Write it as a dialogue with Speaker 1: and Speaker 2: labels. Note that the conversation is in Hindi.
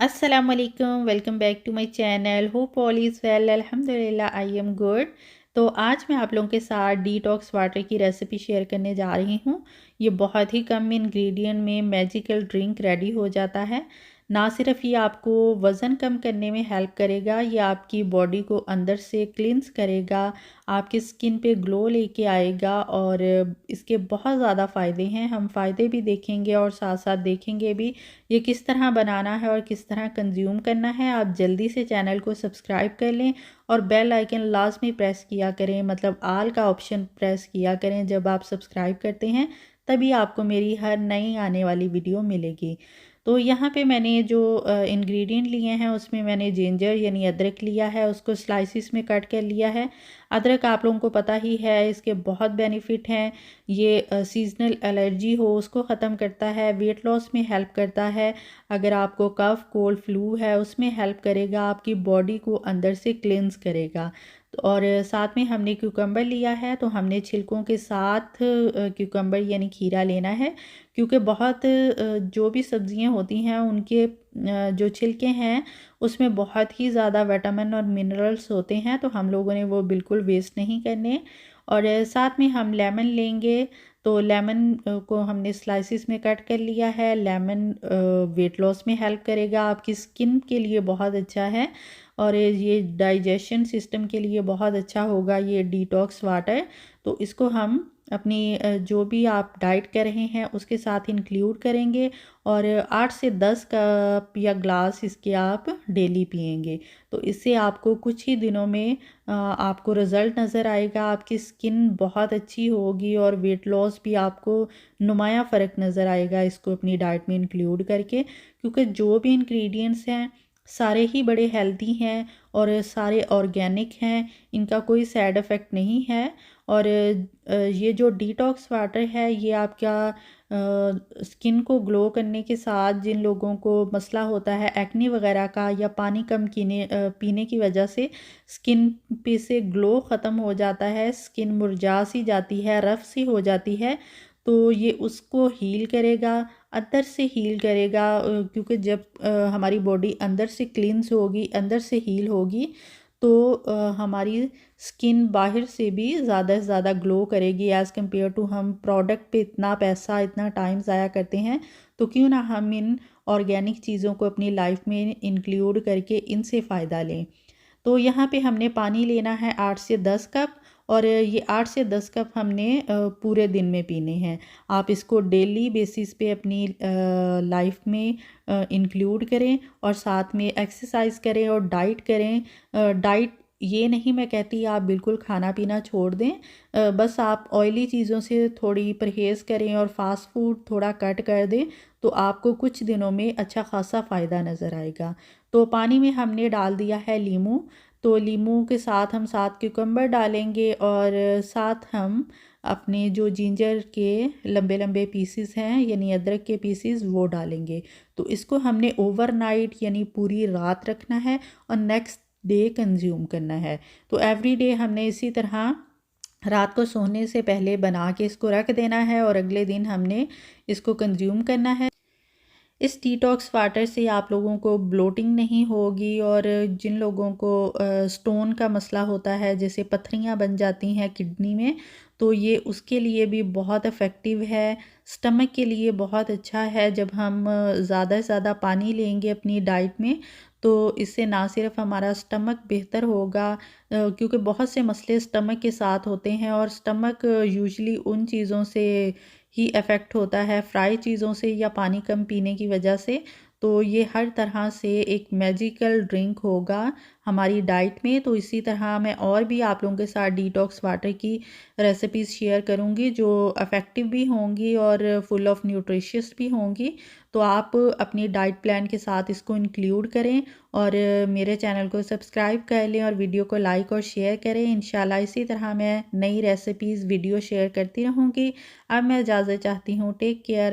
Speaker 1: अस्सलाम वालेकुम, welcome back to my channel. Hope all is well. अल्हम्दुलिल्लाह आई एम गुड। तो आज मैं आप लोगों के साथ डिटॉक्स वाटर की रेसिपी शेयर करने जा रही हूँ। ये बहुत ही कम इंग्रेडिएंट में मैजिकल ड्रिंक रेडी हो जाता है। ना सिर्फ ये आपको वज़न कम करने में हेल्प करेगा, ये आपकी बॉडी को अंदर से क्लिनस करेगा, आपकी स्किन पे ग्लो लेके आएगा और इसके बहुत ज़्यादा फ़ायदे हैं। हम फ़ायदे भी देखेंगे और साथ साथ देखेंगे भी ये किस तरह बनाना है और किस तरह कंज्यूम करना है। आप जल्दी से चैनल को सब्सक्राइब कर लें और बेल आइकन लाजमी प्रेस किया करें, मतलब आल का ऑप्शन प्रेस किया करें। जब आप सब्सक्राइब करते हैं तभी आपको मेरी हर नई आने वाली वीडियो मिलेगी। तो यहाँ पे मैंने जो इंग्रेडिएंट लिए हैं उसमें मैंने जिंजर यानी अदरक लिया है, उसको स्लाइसिस में कट कर लिया है। अदरक आप लोगों को पता ही है, इसके बहुत बेनिफिट हैं। ये सीजनल एलर्जी हो उसको ख़त्म करता है, वेट लॉस में हेल्प करता है, अगर आपको कफ कोल्ड फ्लू है उसमें हेल्प करेगा, आपकी बॉडी को अंदर से क्लेंस करेगा। और साथ में हमने क्यूकम्बर लिया है, तो हमने छिलकों के साथ क्यूकम्बर यानी खीरा लेना है, क्योंकि बहुत जो भी सब्ज़ियां होती हैं उनके जो छिलके हैं उसमें बहुत ही ज़्यादा विटामिन और मिनरल्स होते हैं, तो हम लोगों ने वो बिल्कुल वेस्ट नहीं करने। और साथ में हम लेमन लेंगे, तो लेमन को हमने स्लाइसिस में कट कर लिया है। लेमन वेट लॉस में हेल्प करेगा, आपकी स्किन के लिए बहुत अच्छा है और ये डाइजेशन सिस्टम के लिए बहुत अच्छा होगा ये डिटॉक्स वाटर। तो इसको हम अपनी जो भी आप डाइट कर रहे हैं उसके साथ इंक्लूड करेंगे और 8 से 10 कप या ग्लास इसके आप डेली पिएंगे। तो इससे आपको कुछ ही दिनों में आपको रिज़ल्ट नज़र आएगा, आपकी स्किन बहुत अच्छी होगी और वेट लॉस भी आपको नुमाया फ़र्क नज़र आएगा इसको अपनी डाइट में इंक्लूड करके, क्योंकि जो भी इंग्रेडिएंट्स हैं सारे ही बड़े हेल्दी हैं और सारे ऑर्गेनिक हैं, इनका कोई साइड इफ़ेक्ट नहीं है। और ये जो डिटॉक्स वाटर है ये आपका स्किन को ग्लो करने के साथ, जिन लोगों को मसला होता है एक्ने वगैरह का या पानी कम पीने की वजह से स्किन पे से ग्लो ख़त्म हो जाता है, स्किन मुरझा सी जाती है, रफ सी हो जाती है, तो ये उसको हील करेगा, अंदर से हील करेगा। क्योंकि जब हमारी बॉडी अंदर से क्लींस होगी, अंदर से हील होगी, तो हमारी स्किन बाहर से भी ज़्यादा से ज़्यादा ग्लो करेगी एज़ कम्पेयर टू हम प्रोडक्ट पे इतना पैसा इतना टाइम ज़ाया करते हैं। तो क्यों ना हम इन ऑर्गेनिक चीज़ों को अपनी लाइफ में इंक्लूड करके इनसे फ़ायदा लें। तो यहाँ पे हमने पानी लेना है 8 से 10 कप और ये 8 से 10 कप हमने पूरे दिन में पीने हैं। आप इसको डेली बेसिस पे अपनी लाइफ में इंक्लूड करें और साथ में एक्सरसाइज करें और डाइट करें। डाइट ये नहीं मैं कहती आप बिल्कुल खाना पीना छोड़ दें, बस आप ऑयली चीज़ों से थोड़ी परहेज़ करें और फास्ट फूड थोड़ा कट कर दें, तो आपको कुछ दिनों में अच्छा खासा फ़ायदा नज़र आएगा। तो पानी में हमने डाल दिया है लीमू, तो लीमू के साथ हम 7 क्यूकम्बर डालेंगे और साथ हम अपने जो जिंजर के लंबे लंबे पीसेस हैं यानी अदरक के पीसेस वो डालेंगे। तो इसको हमने ओवरनाइट यानी पूरी रात रखना है और नेक्स्ट डे कंज्यूम करना है। तो एवरी डे हमने इसी तरह रात को सोने से पहले बना के इसको रख देना है और अगले दिन हमने इसको कंज्यूम करना है। इस डिटॉक्स वाटर से आप लोगों को ब्लोटिंग नहीं होगी और जिन लोगों को स्टोन का मसला होता है, जैसे पथरियाँ बन जाती हैं किडनी में, तो ये उसके लिए भी बहुत इफ़ेक्टिव है। स्टमक के लिए बहुत अच्छा है। जब हम ज़्यादा से ज़्यादा पानी लेंगे अपनी डाइट में, तो इससे ना सिर्फ हमारा स्टमक बेहतर होगा, क्योंकि बहुत से मसले स्टमक के साथ होते हैं और स्टमक यूजुअली उन चीज़ों से ही अफेक्ट होता है, फ्राई चीज़ों से या पानी कम पीने की वजह से। तो ये हर तरह से एक मैजिकल ड्रिंक होगा हमारी डाइट में। तो इसी तरह मैं और भी आप लोगों के साथ डिटॉक्स वाटर की रेसिपीज़ शेयर करूंगी जो इफ़ेक्टिव भी होंगी और फुल ऑफ न्यूट्रिशियस भी होंगी। तो आप अपनी डाइट प्लान के साथ इसको इंक्लूड करें और मेरे चैनल को सब्सक्राइब कर लें और वीडियो को लाइक और शेयर करें। इंशाल्लाह इसी तरह मैं नई रेसिपीज़ वीडियो शेयर करती रहूँगी। अब मैं इजाज़त चाहती हूँ। Take care.